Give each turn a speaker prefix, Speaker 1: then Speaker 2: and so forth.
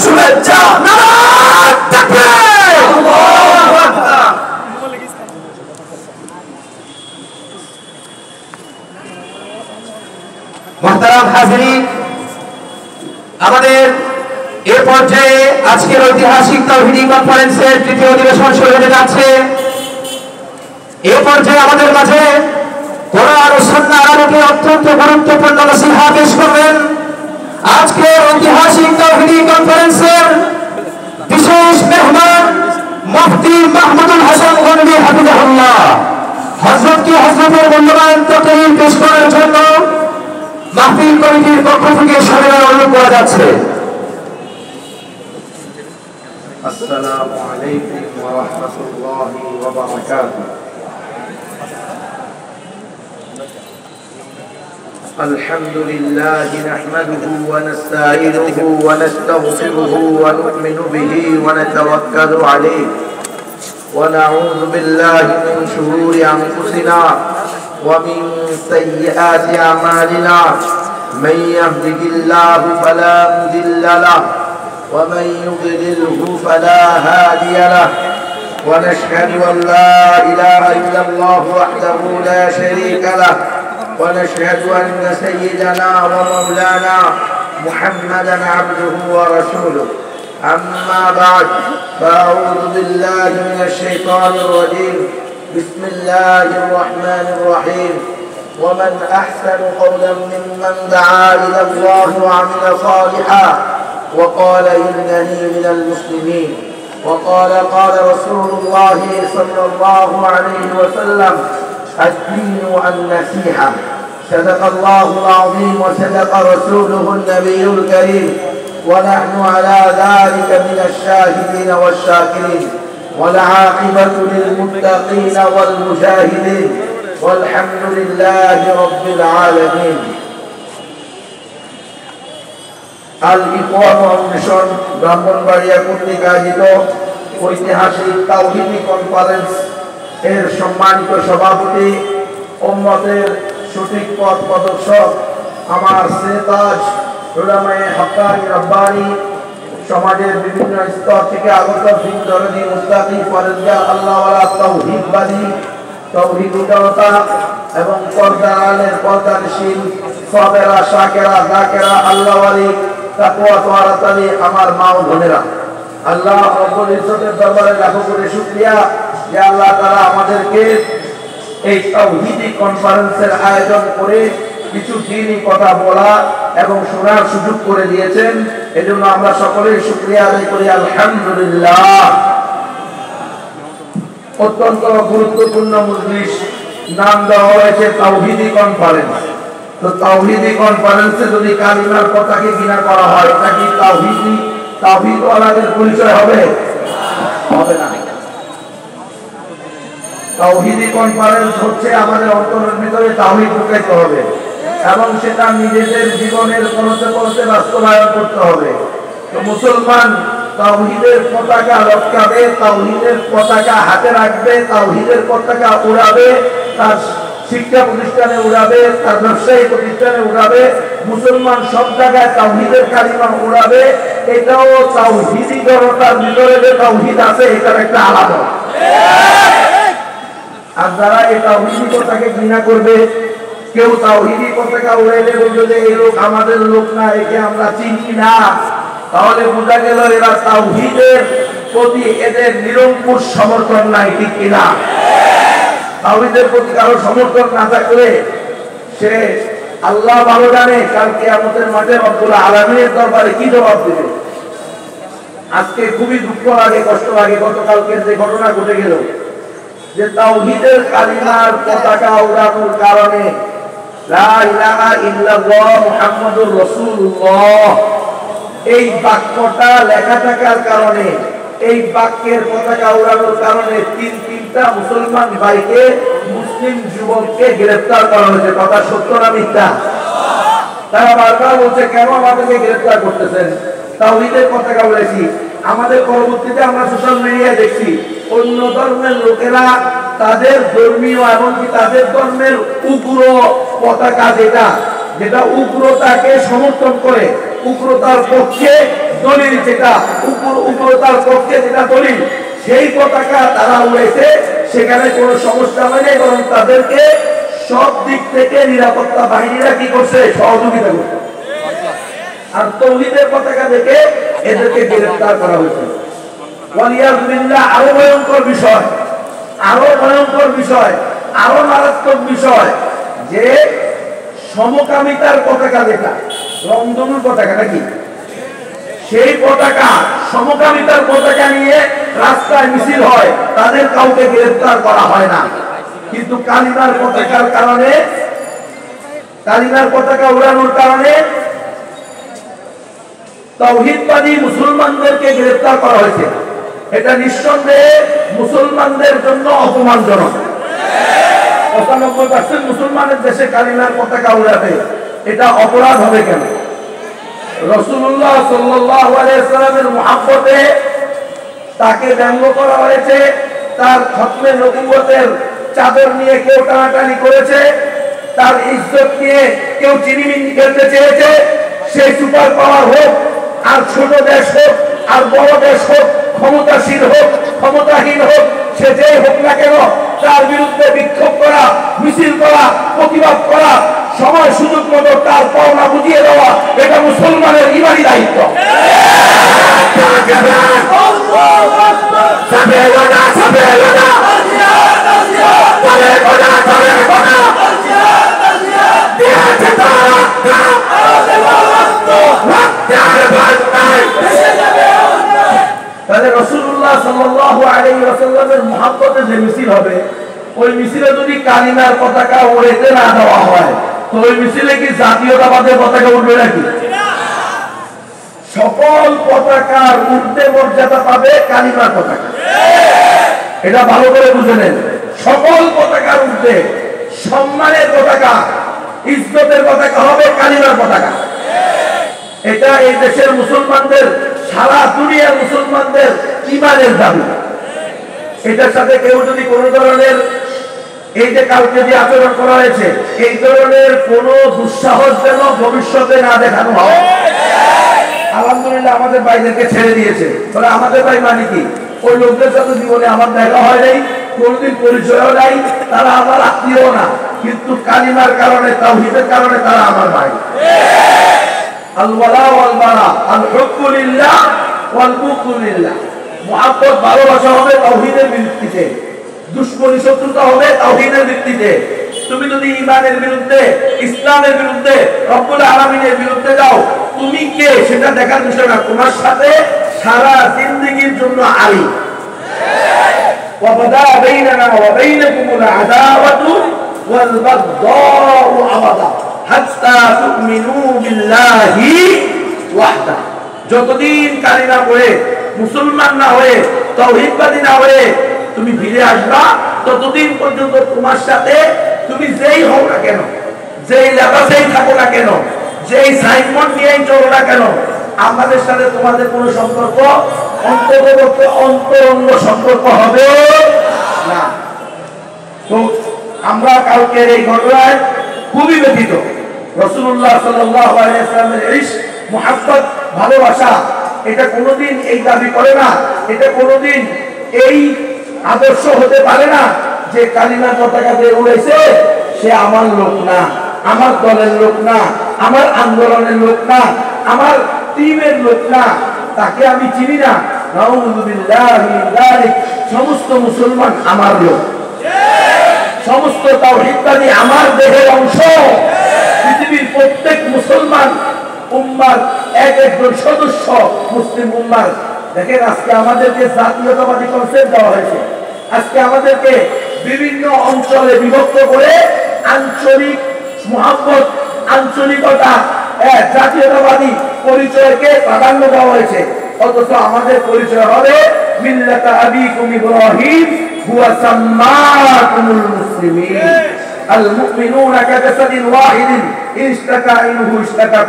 Speaker 1: শুভেচ্ছা নারায় তাকবীর আল্লাহু আকবার। মুহতারাম হাজিরিন, আমাদের এ পর্যায়ে আজকের ঐতিহাসিক তাওহীদি কনফারেন্সের তৃতীয় অধিবেশন শুরু হতে যাচ্ছে। এ পর্যায়ে আমাদের মাঝে কোরআন ও সুন্নাহর আলোকে অত্যন্ত গুরুত্বপূর্ণ নসিহত পেশ করবেন আজকের ঐতিহাসিক তাওহীদি কনফারেন্সের বিশেষ মেহমান মুফতি মাহমুদুল হাসান গনবী হাফিজাহুল্লাহ। হযরতকে হযরতের মূল্যবান তাকরীর পেশ করার জন্য মাহফিল কমিটির পক্ষ থেকে সবাই অনুরোধ করা যাচ্ছে।
Speaker 2: আসসালামু আলাইকুম ওয়া রাহমাতুল্লাহি ওয়া বারাকাতুহু। الحمد لله نحمده ونستعينه ونستغفره ونؤمن به ونتوكل عليه ونعوذ بالله من شرور أنفسنا ومن سيئات أعمالنا من يهده الله فلا مضل له ومن يضلله فلا هادي له ونشهد أن لا إله إلا الله وحده لا شريك له ونشهد أن سيدنا ومولانا محمدا عبده ورسوله. أما بعد فأعوذ بالله من الشيطان الرجيم. بسم الله الرحمن الرحيم. ومن أحسن قولا ممن دعا إلى الله وعمل صالحا وقال إنني من المسلمين. وقال قال رسول الله صلى الله عليه وسلم الدين النصيحة. صدق الله العظيم وصدق رسوله النبي الكريم ونحن على ذلك من الشاهدين والشاكرين والعاقبة للمتقين والمجاهدين والحمد لله رب العالمين. আল ইকওয়া ফাউন্ডেশন ব্রাহ্মণবাড়িয়া কর্তৃক আয়োজিত ঐতিহাসিক তাওহীদি কনফারেন্স এর সম্মানিত সভাপতি, উম্মতের সঠিক পথ প্রদর্শক, আমার শ্রেতাজ উলামায়ে হক্কানি রব্বানি, সমাজের বিভিন্ন স্তর থেকে আগত দিনদরদি মুত্তাকি পরহেজগার আল্লাহওয়ালা তাওহীদবাদী তাওহীদ উদারতা এবং পর্দার পর্দানশীল সাবেরা শাকেরা যাকেরা আল্লাহওয়ালি তাকওয়া তোয়ারাতালি আমার মা ও বোনেরা, আল্লাহ রব্বুল ইজ্জতের দরবারে লাখো কোটি শুকরিয়া যে আল্লাহ তাআলা আমাদেরকে এই তাওহীদি কনফারেন্সের আয়োজন করে কিছু দ্বীনি কথা বলা এবং শোনার সুযোগ করে দিয়েছেন। এজন্য আমরা সকলেই শুকরিয়া আদায় করি আলহামদুলিল্লাহ। অত্যন্ত গুরুত্বপূর্ণ মজলিস, নাম দেওয়া হয়েছে তাওহীদি কনফারেন্স। তো তাওহীদি কনফারেন্সে যদি কালিমার কথাকে ঘৃণা করা হয়, এটা কি তাওহীদওয়ালাদের পরিচয় হবে? হবে না। তাওহীদি কনফারেন্স হচ্ছে আমাদের অন্তরের ভিতরে তাওহীদ ঢুকাইতে হবে এবং সেটা নিজেদের জীবনের করতে করতে বাস্তবায়ন করতে হবে। তো মুসলমান তাওহীদের পতাকা লটকাবে, তাওহীদের পতাকা হাতে রাখবে, তাওহীদের পতাকা উড়াবে, তার শিক্ষা প্রতিষ্ঠানে উড়াবে, তার ব্যবসায়ী প্রতিষ্ঠানে উড়াবে, মুসলমান সব জায়গায় তাওহীদের কালিমা উড়াবে। এটাও তাওহীদি জনতার ভিতরে যে তাওহীদ আছে এটার একটা আলামত। আর যারা এই তাওহীদি কথাকে ঘৃণা করবে, কেউ তাওহীদি পতাকা উড়াইলে বলবে যে এই লোক আমাদের লোক না, একে আমরা চিনি না, তাহলে বোঝা গেল এরা তাওহীদের প্রতি এদের নিরঙ্কুশ সমর্থন নাই, ঠিক কিনা? তাওহীদের প্রতি কারো সমর্থন না থাকলে সে আল্লাহ ভালো জানে কাল কিয়ামতের মাঠে রব্বুল আলামিনের দরবারে কি জবাব দিবে। আজকে খুবই দুঃখ লাগে, কষ্ট লাগে, গতকালকের যে ঘটনা ঘটে গেল যে তাওহীদের কালিমার পতাকা উড়ানোর কারণে লা ইলাহা ইল্লাল্লাহ মুহাম্মাদুর রাসূলুল্লাহ এই বাক্যটা লেখা থাকার কারণে, এই বাক্যের পতাকা উড়ানোর কারণে তিনটা মুসলমান ভাইকে, মুসলিম যুবককে গ্রেফতার করা হয়েছে। কথা সত্য না মিথ্যা? তারা বারবার বলছে কেন আমাদেরকে গ্রেফতার করতেছেন, তাওহীদের পতাকা উড়াইছি। আমাদের পরবর্তীতে আমরা সোশ্যাল মিডিয়ায় দেখছি অন্য ধর্মের লোকেরা তাদের ধর্মীয় এমনকি তাদের ধর্মের উগ্র পতাকা যেটা উগ্রতাকে সমর্থন করে, উগ্রতার পক্ষে দলিল যেটা উপরতার পক্ষে যেটা দলিল, সেই পতাকা তারা উড়াইছে, সেখানে কোনো সমস্যা হয়নি, বরং তাদেরকে সব দিক থেকে নিরাপত্তা বাহিনীরা কি করছে, সহযোগিতা করছে। আর তৌহিদের পতাকা দেখে এদেরকে গ্রেফতার করা হয়েছে। ওয়ালিয়াযুবিল্লাহ, আরো ভয়ঙ্কর বিষয়, আরো ভয়ঙ্কর বিষয়, আরো মারাত্মক বিষয়, যে সমকামিতার পতাকা যেটা রংধনুর পতাকা নাকি, সেই পতাকা সমকামিতার পতাকা নিয়ে রাস্তায় মিছিল হয়, তাদের কাউকে গ্রেফতার করা হয় না। কিন্তু কালিমার পতাকার কারণে, কালিমার পতাকা উড়ানোর কারণে তাওহীদবাদী মুসলমানদেরকে গ্রেফতার করা হয়েছে। এটা নিঃসন্দেহে মুসলমানদের জন্য অপমানজনক। ৯৫% মুসলমানের দেশে কালিমার পতাকা উড়াবে, এটা অপরাধ হবে কেন? রাসূলুল্লাহ সাল্লাল্লাহু আলাইহি ওয়াসাল্লামের মুহাব্বতে তাকে ব্যঙ্গ করা হয়েছে, তার খতমে নবুয়তের চাদর নিয়ে কেউ টানাটানি করেছে, তার ইজ্জত নিয়ে কেউ চিনিমিনি খেলতে চেয়েছে। সে সুপার পাওয়ার হোক, আর ছোট দেশ হোক, আর বড় দেশ হোক, ক্ষমতাশীল হোক, ক্ষমতাহীন হোক, সে যেই হোক না কেন, তার বিরুদ্ধে বিক্ষোভ করা, মিছিল করা, প্রতিবাদ করা, সময় সুযোগ মতো তার পাওনা বুঝিয়ে দেওয়া, এটা মুসলমানের ইমানি দায়িত্ব। তাহলে রাসূলুল্লাহ সাল্লাল্লাহু আলাইহি ওয়াসাল্লামের মুহাব্বতে যে মিছিল হবে, ওই মিছিলে যদি কালিমার পতাকা উড়াইতে না দেওয়া হয়, তো ওই মিছিলে কি জাতীয়তাবাদের পতাকা উঠবে নাকি? সকল পতাকার ঊর্ধ্বে মর্যাদা পাবে কালিমার পতাকা। এটা ভালো করে বুঝে নেন। সকল পতাকার ঊর্ধ্বে সম্মানের পতাকা, ইজ্জতের পতাকা হবে কালিমার পতাকা। এটা এই দেশের মুসলমানদের, সারা দুনিয়ার মুসলমানদের ঈমানের দাবি। এটার সাথে কেউ যদি কোনো ধরনের, এই যে কালকে যে আচরণ করা হয়েছে, এই ধরনের কোন দুঃসাহস যেন ভবিষ্যতে না দেখানো হয়। আলহামদুলিল্লাহ আমাদের ভাইদেরকে ছেড়ে দিয়েছে, তবে আমাদের ভাই মানে কি, ওই লোকদের সাথে জীবনে আমার দেখা হয় নাই, কোনদিন পরিচয়ও নাই, তারা আমার আত্মীয় না, কিন্তু কালিমার কারণে, তাওহীদের কারণে তারা আমার ভাই। আল ওয়ালা ওয়াল বারা, আল হুব্বু লিল্লাহ ওয়াল বুগদু লিল্লাহ। মুহাব্বত, ভালোবাসা হবে তাওহীদের ভিত্তিতে, দুশমনী শত্রুতা হবে তাওহীদের ভিত্তিতে। তুমি যদি ঈমানের বিরুদ্ধে, ইসলামের বিরুদ্ধে, রব্বুল আলামিনের বিরুদ্ধে যাও, তুমি কে সেটা দেখার বিষয় না, তোমার সাথে সারা জিন্দেগীর জন্য আলী। ওয়া বাদা বাইনানা ওয়া বাইনাকুমুল আদাওয়াতু ওয়াল বাগদাউ আবাদা হাত্তা তুমিনু বিল্লাহি ওয়াহদা। যতদিন কালিমা পড়ে মুসলমান না হয়ে, তাওহীদবাদী না হয়ে তুমি ফিরে আসবা, ততদিন পর্যন্ত তোমার সাথে তুমি যেই হও না কেন, যেই লেবাসেই থাকো না কেন, যেই সাইনবোর্ড নিয়েই চলো না কেন, আমাদের সাথে তোমাদের কোনো সম্পর্ক, অন্তর্গত অন্তরঙ্গ সম্পর্ক হবে না। তো আমরা কালকের এই ঘটনায় খুবই ব্যথিত। রাসূলুল্লাহ সাল্লাল্লাহু আলাইহি ওয়াসাল্লামের ইশক, মুহাব্বত, ভালোবাসা, এটা কোনোদিন এই দাবি করে না, এটা কোনোদিন এই আদর্শ হতে পারে না যে কালিমার পতাকা দিয়ে উড়াইছে সে আমার লোক না, আমার দলের লোক না, আমার আন্দোলনের লোক না, আমার টিমের লোক না, তাকে আমি চিনি না। নাউযু বিল্লাহি মিন যালিক। সমস্ত মুসলমান আমার লোক, সমস্ত তাওহীদবাদী আমার দেহের অংশ। পৃথিবীর প্রত্যেক মুসলমান উম্মার এক একজন সদস্য মুসলিম উম্মার। দেখেন আজকে আমাদেরকে জাতীয়তাবাদী কনসেপ্ট দেওয়া হয়েছে, আজকে আমাদেরকে বিভিন্ন অঞ্চলে বিভক্ত করে আঞ্চলিক মুহাব্বত, আঞ্চলিকতা, জাতীয়তাবাদী পরিচয়কে প্রাধান্য দেওয়া হয়েছে। অথচ আমাদের পরিচয় হবে মিল্লাতা আবিকুম ইব্রাহিম হুয়া সাম্মাকুমুল মুসলিমিন। আল মুমিনুনা কাজাসাদিন ওয়াহিদিন ইশতাকা ইনহু ইশতাকা